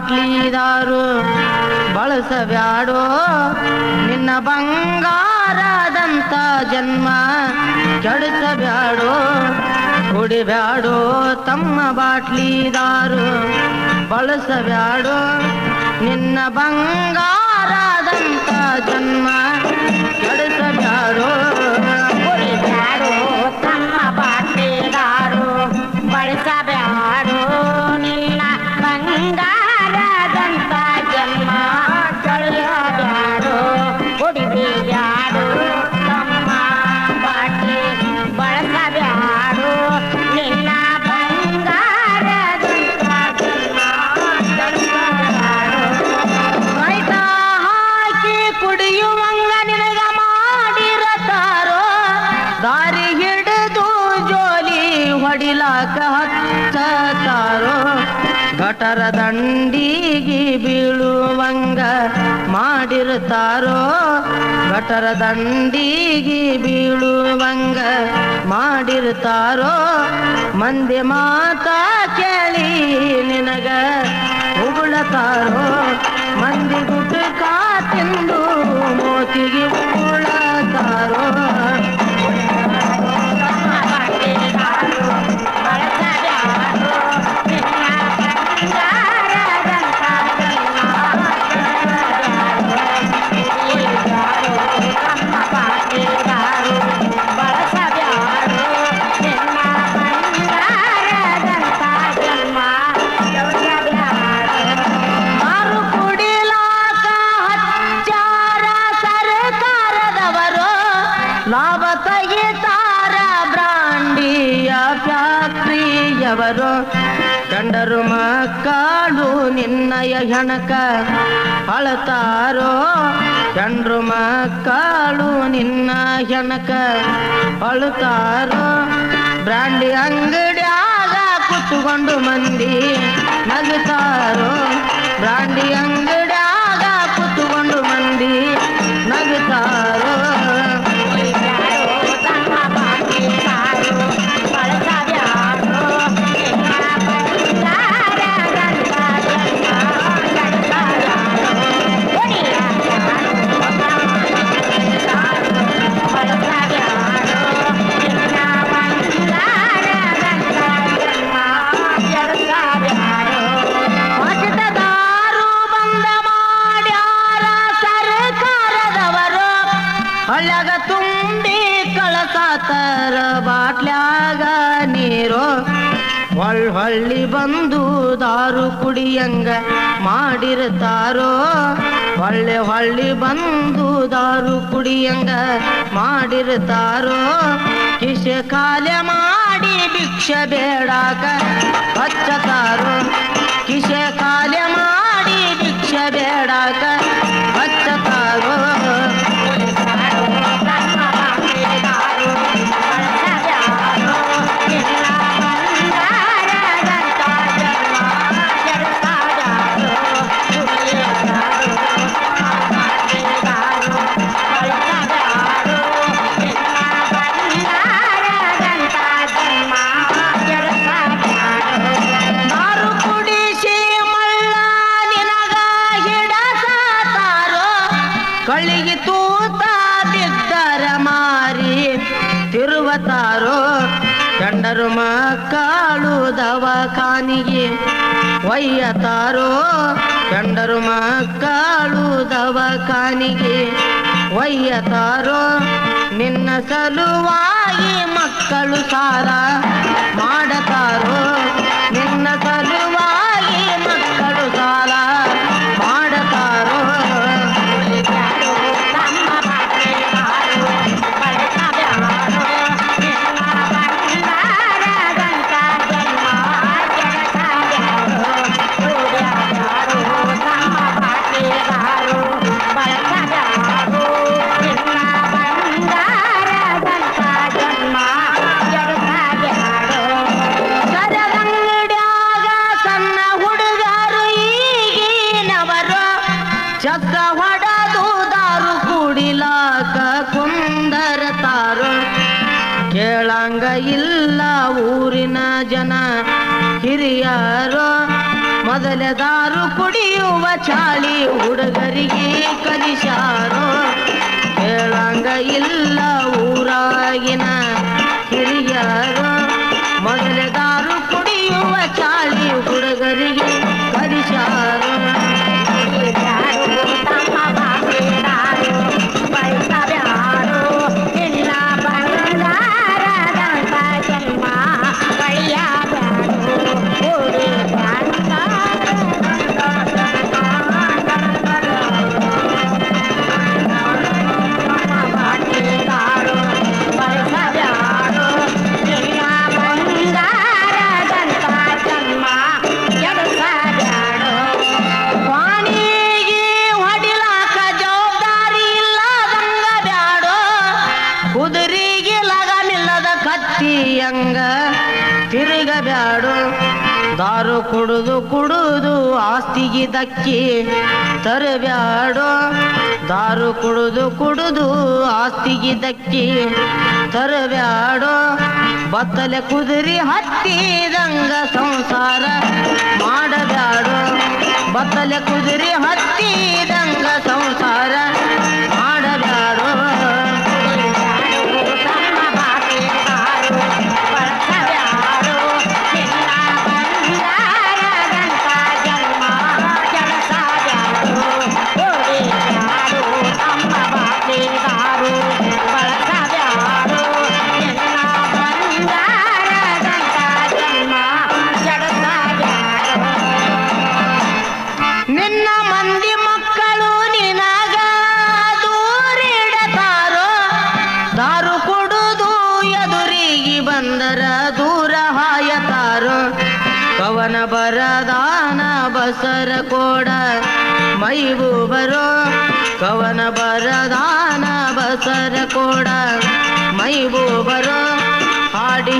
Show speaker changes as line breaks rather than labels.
ಬಾಟ್ಲಿದಾರು ಬಳಸಬ್ಯಾಡೋ ನಿನ್ನ ಬಂಗಾರದಂತ ಜನ್ಮ ಕೆಡಿಸಬ್ಯಾಡೋ ಕುಡಿಬ್ಯಾಡೋ ತಮ್ಮ ಬಾಟ್ಲಿದಾರು ಬಳಸಬ್ಯಾಡೋ ನಿನ್ನ ಬಂಗಾರದಂತ ಜನ್ಮ ಕೆಡಿಸಬ್ಯಾಡೋ
ಕುಡಿಬ್ಯಾಡೋ ತಮ್ಮ ಬಾಟ್ಲಿದಾರು ಬಳಸಬ್ಯಾಡೋ ನಿನ್ನ ಬಂಗಾರದಂತ ಜನ್ಮ ಕೆಡಿಸಬ್ಯಾಡೋ ಕುಡಿಬ್ಯಾಡೋ ತಮ್ಮ ಬಾಟ್ಲಿ ಬಳಸಬ್ಯಾಡೋ ನಿನ್ನ ಬಂಗಾರದಂತ ಜನ್ಮ ಕೆಡಿಸಬ್ಯಾಡೋ
ರೈತ ಹಾಕಿ ಕುಡಿಯುವಂಗ ನಿನಗ ಮಾಡಿರತಾರೋ ದಾರಿ ಹಿಡಿದು ಜೋಲಿ ಹೊಡಿಲಾಕ ಹಚ್ಚತಾರೋ ಗಟರ ದಂಡಿಗೆ ಬೀಳುವಂಗ ಮಾಡಿರ್ತಾರೋ ಗಟರ ದಂಡಿಗೆ ಬೀಳುವಂಗ ಮಾಡಿರ್ತಾರೋ ಮಂದಿ ಮಾತ ಕೇಳಿ ನಿನಗ ಉಗುಳತಾರೋ ಮಂದಿ ಗುಟಕ ತಿಂದು ಮೋತಿಗೆ ಉಗುಳತಾರೋ ಮಾರು ಕುಡಿಲಾಕ ಹಚ್ಚಾರ ಸರ್ಕಾರದವರು ಲಾಭ ತೆಗಿತಾರ ಬ್ರಾಂಡಿಯ ಫ್ಯಾಕ್ಟ್ರಿಯವರು ಕಂಡರು ಮಕ್ಕಳು ನಿನ್ನಯ ಹೆಣಕ ಅಳತಾರೋ ಕಂಡ್ರು ಮಕ್ಕಳು ನಿನ್ನ ಹೆಣಕ ಅಳುತ್ತಾರೋ ಬ್ರಾಂಡಿ ಅಂಗಡಿಯಾಗ ಕುತ್ಕೊಂಡು ಮಂದಿ ನಗುತ್ತಾರೋ ಬ್ರಾಂಡಿ ಅಂಗಡಿಯಾಗ ಕುತ್ಕೊಂಡು ಮಂದಿ ನಗುತ್ತಾರೋ ಮತದಾರು ಬಂದ ಮಾಡ್ಯಾರ ಸರ್ಕಾರದವರು ಹಳ್ಳ್ಯಾಗ ತುಂಬಿ ಕಳಸಾತರ ಬಾಟ್ಲ್ಯಾಗ ನೀರು ಹೊಳ್ಳಿ ಬಂದು ದಾರು ಕುಡಿಯಂಗ ಮಾಡಿರ್ತಾರೋ ಹೊಳ್ಳಿ ಬಂದು ದಾರು ಕುಡಿಯಂಗ ಮಾಡಿರ್ತಾರೋ ಕಿಶೆ ಖಾಲಿ ಮಾಡಿ ಭಿಕ್ಷೆ ಬೇಡಾಕ ಹಚ್ಚತಾರೋ ಕಿಶೆ ಖಾಲಿ ಮಾಡಿ ಭಿಕ್ಷೆ ಬೇಡಾಕ ಹಚ್ಚತಾರೋ ದಾರು ಕುಡಿಸಿ ಮಳ್ಳ ನಿನಗ ಹಿಡಸತಾರೋ ಕಳ್ಳಿಗೆ ತೂತ ಬಿದ್ದರ ಮಾರಿ ತಿರುವತಾರೋ ಗಂಡರು ಮಕ್ಕಳು ದವಾಖಾನಿಗೆ ಒಯ್ಯತಾರೋ ಗಂಡರು ಮಕ್ಕಳು ದವಾಖಾನಿಗೆ ಒಯ್ಯತಾರೋ ನಿನ್ನ ಸಲುವಾಗಿ ಮಕ್ಕಳು ಸಾಲ ಮಾಡತಾರೋ ನಿನ್ನ ಸಲುವಾಗಿ ಮಕ್ಕಳು ಸಾಲ ಮಾಡತಾರೋ ಸರದಂಗಡ್ಯಾಗ ಸಣ್ಣ ಹುಡುಗರು ಈಗಿನವರು ಚಕ್ಕ ಹೊಡೆದು ದಾರು ಕುಡಿಲಾಕ ಕುಂದರತಾರೋ ಕೇಳಂಗ ಇಲ್ಲ ಊರಿನ ಜನ ಹಿರಿಯರೋ ಮೊದಲ ದಾರು ಕುಡಿಯುವ ಚಾಳಿ ಹುಡುಗರಿಗೆ ಕಲಿಸಾರೋ ಕೇಳಂಗ ಇಲ್ಲ ಊರಾಗಿನ ಹಿರಿಯರು ಮೊದಲ ದಾರು ಕುಡಿಯುವ ಚಾಳಿ ಹುಡುಗರಿಗೆ ಕಲಿಸಾರೋ
ತಮ್ಮ ಬಾಪಿದಾರು ಬಳಸಬ್ಯಾಡು ನಿನ್ನ ಬಂಗಾರದಂತ ಜನ್ಮ ಕಳಿಯಬ್ಯಾಡು ಕೂಡಿ ಬಾಟಿದಾರು ಬಳಸಬ್ಯಾಡು ನಿನ್ನ ಬಂಗಾರದಂತ ಜನ್ಮ ಎಡಸಬ್ಯಾಡು
ವಾಣಿಗೆ ಹೊಡಿಲಾಕ ಜವಾಬ್ದಾರಿ ಇಲ್ಲದಂಗ ಬ್ಯಾಡೋ ಕುದುರೆಗೆ ಲಗಾಮಿಲ್ಲದ ಕತ್ತಿಯಂಗ ತಿರುಗಬ್ಯಾಡೋ ದಾರು ಕುಡುದು ಕುಡುದು ಆಸ್ತಿಗೆ ಧಕ್ಕಿ ತರಬ್ಯಾಡೋ ದಾರು ಕುಡುದು ಕುಡುದು ಆಸ್ತಿಗೆ ಧಕ್ಕಿ ತರಬ್ಯಾಡೋ ಬತ್ತಲೆ ಕುದುರೆ ಹತ್ತಿದಂಗ ಸಂಸಾರ ಮಾಡಬ್ಯಾಡೋ ಬತ್ತಲೆ ಕುದುರೆ ಹತ್ತಿದಂಗ ಸಂಸಾರ ಮಾಡಬ್ಯಾಡೋ
ತಮ್ಮ ಬಾಪಿದಾರು ಬಳಸಬ್ಯಾಡು ನಿನ್ನ ಬಂಗಾರದಂತ ಜನ್ಮ ಕೆಡಸಬ್ಯಾಡು ಕೂಡಿ ಬ್ಯಾಡು ತಮ್ಮ ಬಾಪಿದಾರು ಬಳಸಬ್ಯಾಡು ನಿನ್ನ ಬಂಗಾರದಂತ ಜನ್ಮ ಕೆಡಸಬ್ಯಾಡು
ನಿನ್ನ ಮಂದಿ ಮಕ್ಕಳು ನಿನಗ ದೂರಿಡತಾರೋ ದಾರು ಕುಡುದು ಎದುರಿಗೆ ಬಂದರ ದೂರ ಹಾಯತಾರೋ ಕವನ ಬರದಾನ ಬಸರ ಕೋಡ ಮೈಬು ಬರೋ ಕವನ ಬರದಾನ ಬಸರ ಕೋಡ ಮೈಬು ಬರೋ ಹಾಡಿ